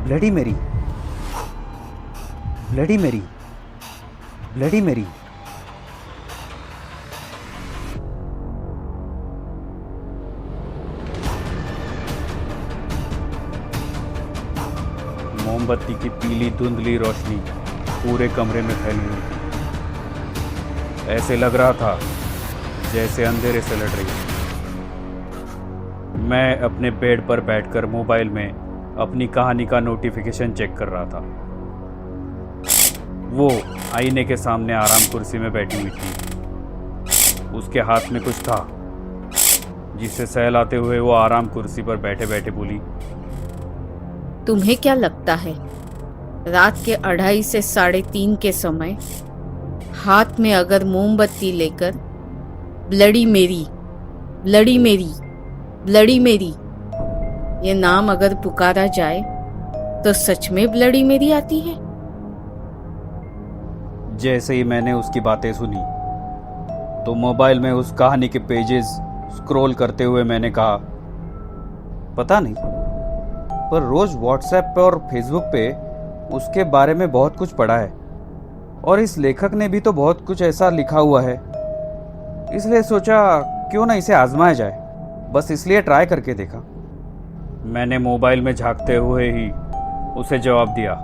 Bloody मेरी, bloody मेरी, bloody मेरी। मोमबत्ती की पीली धुंधली रोशनी पूरे कमरे में फैली हुई थी। ऐसे लग रहा था जैसे अंधेरे से लड़ रही थी। मैं अपने बेड पर बैठकर मोबाइल में अपनी कहानी का नोटिफिकेशन चेक कर रहा था। वो आईने के सामने आराम कुर्सी में बैठी हुई थी। उसके हाथ में कुछ था जिसे सहलाते हुए वो आराम कुर्सी पर बैठे बैठे बोली, तुम्हें क्या लगता है रात के 2:30 से 3:30 के समय हाथ में अगर मोमबत्ती लेकर ब्लडी मेरी, ब्लडी मेरी, ब्लडी मेरी ये नाम अगर पुकारा जाए तो सच में ब्लडी मेरी आती है? जैसे ही मैंने उसकी बातें सुनी तो मोबाइल में उस कहानी के पेजेस स्क्रॉल करते हुए मैंने कहा, पता नहीं, पर रोज व्हाट्सएप पे और फेसबुक पे उसके बारे में बहुत कुछ पढ़ा है और इस लेखक ने भी तो बहुत कुछ ऐसा लिखा हुआ है, इसलिए सोचा क्यों ना इसे आजमाया जाए, बस इसलिए ट्राई करके देखा। मैंने मोबाइल में झांकते हुए ही उसे जवाब दिया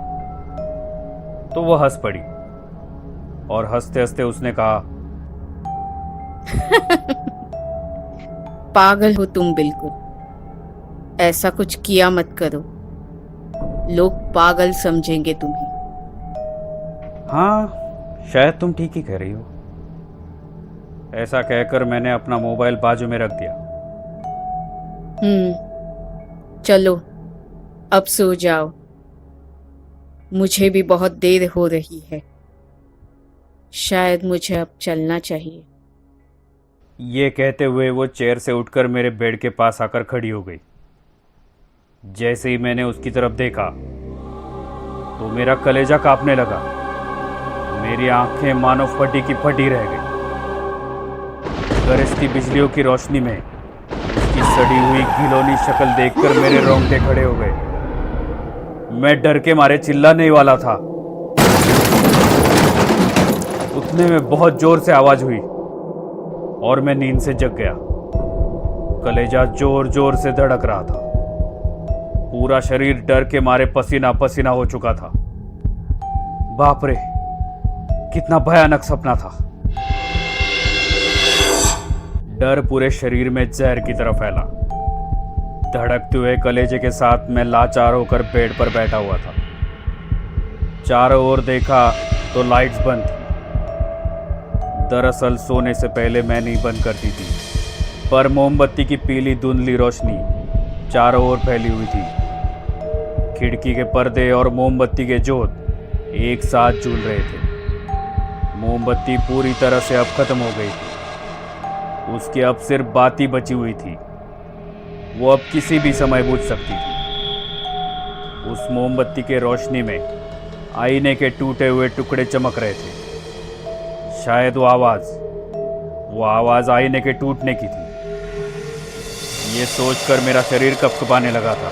तो वह हंस पड़ी और हंसते हंसते उसने कहा, पागल हो तुम बिल्कुल, ऐसा कुछ किया मत करो, लोग पागल समझेंगे तुम्हें। हाँ, शायद तुम ठीक ही कह रही हो। ऐसा कहकर मैंने अपना मोबाइल बाजू में रख दिया। चलो अब सो जाओ, मुझे भी बहुत देर हो रही है, शायद मुझे अब चलना चाहिए। ये कहते हुए वो चेयर से उठकर मेरे बेड के पास आकर खड़ी हो गई। जैसे ही मैंने उसकी तरफ देखा तो मेरा कलेजा कांपने लगा। मेरी आंखें मानो फटी की फटी रह गई। गरजती बिजलियों की रोशनी में उसकी सड़ी हुई घिनौनी शक्ल देखकर मेरे रोंगटे खड़े हो गए। मैं डर के मारे चिल्लाने ही वाला था, उतने में बहुत जोर से आवाज हुई और मैं नींद से जग गया। कलेजा जोर जोर से धड़क रहा था। पूरा शरीर डर के मारे पसीना पसीना हो चुका था। बाप रे, कितना भयानक सपना था। डर पूरे शरीर में जहर की तरह फैला। धड़कते हुए कलेजे के साथ मैं लाचार होकर बेड पर बैठा हुआ था। चारों ओर देखा तो लाइट्स बंद थी। दरअसल सोने से पहले मैं नहीं बंद करती थी, पर मोमबत्ती की पीली धुंधली रोशनी चारों ओर फैली हुई थी। खिड़की के पर्दे और मोमबत्ती के जोत एक साथ झूल रहे थे। मोमबत्ती पूरी तरह से अब खत्म हो गई थी। उसकी अब सिर्फ बात ही बची हुई थी। वो अब किसी भी समय बुझ सकती थी। उस मोमबत्ती के रोशनी में आईने के टूटे हुए टुकड़े चमक रहे थे। शायद वो आवाज आईने के टूटने की थी। ये सोचकर मेरा शरीर कपकपाने लगा था।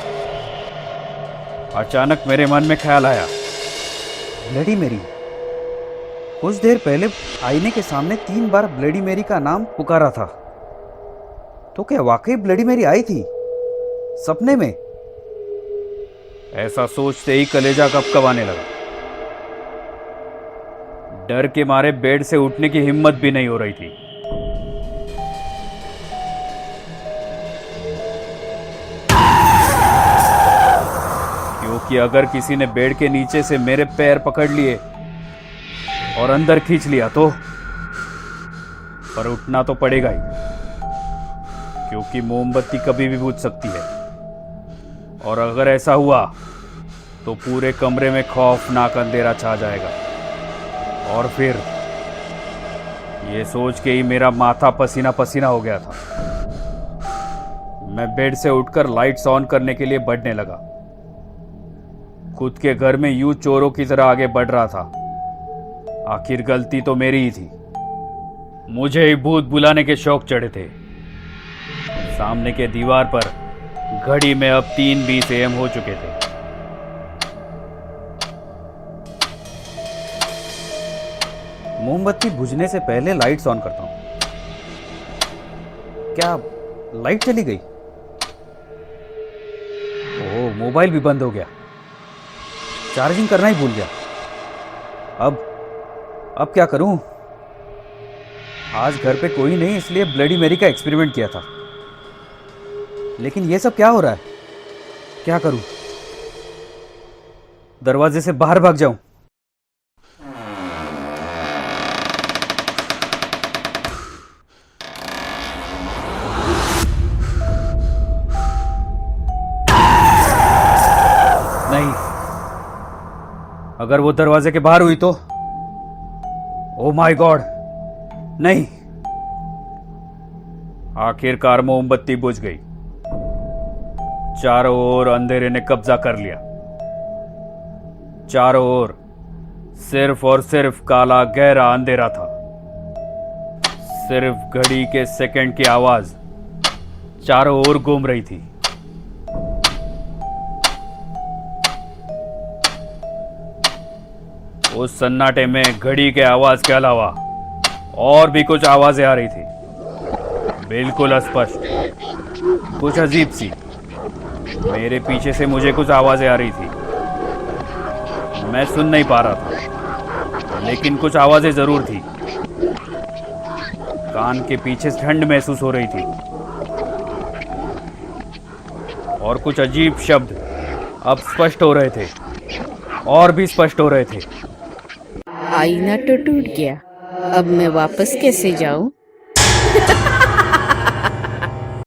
अचानक मेरे मन में ख्याल आया, ब्लडी मेरी। कुछ देर पहले आईने के सामने 3 बार ब्लडी मेरी का नाम पुकारा था, तो क्या वाकई ब्लडी मेरी आई थी सपने में? ऐसा सोचते ही कलेजा कपकपाने लगा। डर के मारे बेड से उठने की हिम्मत भी नहीं हो रही थी। क्योंकि अगर किसी ने बेड के नीचे से मेरे पैर पकड़ लिए और अंदर खींच लिया तो, पर उठना तो पड़ेगा ही, क्योंकि मोमबत्ती कभी भी बुझ सकती है। और अगर ऐसा हुआ तो पूरे कमरे में खौफनाक अंधेरा छा जाएगा। और फिर ये सोच के ही मेरा माथा पसीना पसीना हो गया था। मैं बेड से उठकर लाइट्स ऑन करने के लिए बढ़ने लगा। खुद के घर में यूं चोरों की तरह आगे बढ़ रहा था। आखिर गलती तो मेरी ही थी। मुझे ही भूत बुलाने के शौक चढ़े थे। सामने के दीवार पर घड़ी में अब 3:20 AM हो चुके थे। मोमबत्ती बुझने से पहले लाइट्स ऑन करता हूं। क्या लाइट चली गई? ओह, मोबाइल भी बंद हो गया। चार्जिंग करना ही भूल गया। अब क्या करूं? आज घर पे कोई नहीं, इसलिए ब्लडी मैरी का एक्सपेरिमेंट किया था। लेकिन ये सब क्या हो रहा है? क्या करूं? दरवाजे से बाहर भाग जाऊं? नहीं, अगर वो दरवाजे के बाहर हुई तो? ओ माय गॉड, नहीं। आखिरकार मोमबत्ती बुझ गई। चारों ओर अंधेरे ने कब्जा कर लिया। चारों ओर सिर्फ और सिर्फ काला गहरा अंधेरा था। सिर्फ घड़ी के सेकंड की आवाज चारों ओर घूम रही थी। उस सन्नाटे में घड़ी के आवाज के अलावा और भी कुछ आवाजें आ रही थी, बिल्कुल अस्पष्ट, कुछ अजीब सी। मेरे पीछे से मुझे कुछ आवाजें आ रही थी। मैं सुन नहीं पा रहा था, लेकिन कुछ आवाजें जरूर थी। कान के पीछे ठंड महसूस हो रही थी और कुछ अजीब शब्द अब स्पष्ट हो रहे थे, और भी स्पष्ट हो रहे थे। आईना तो टूट गया, अब मैं वापस कैसे जाऊं?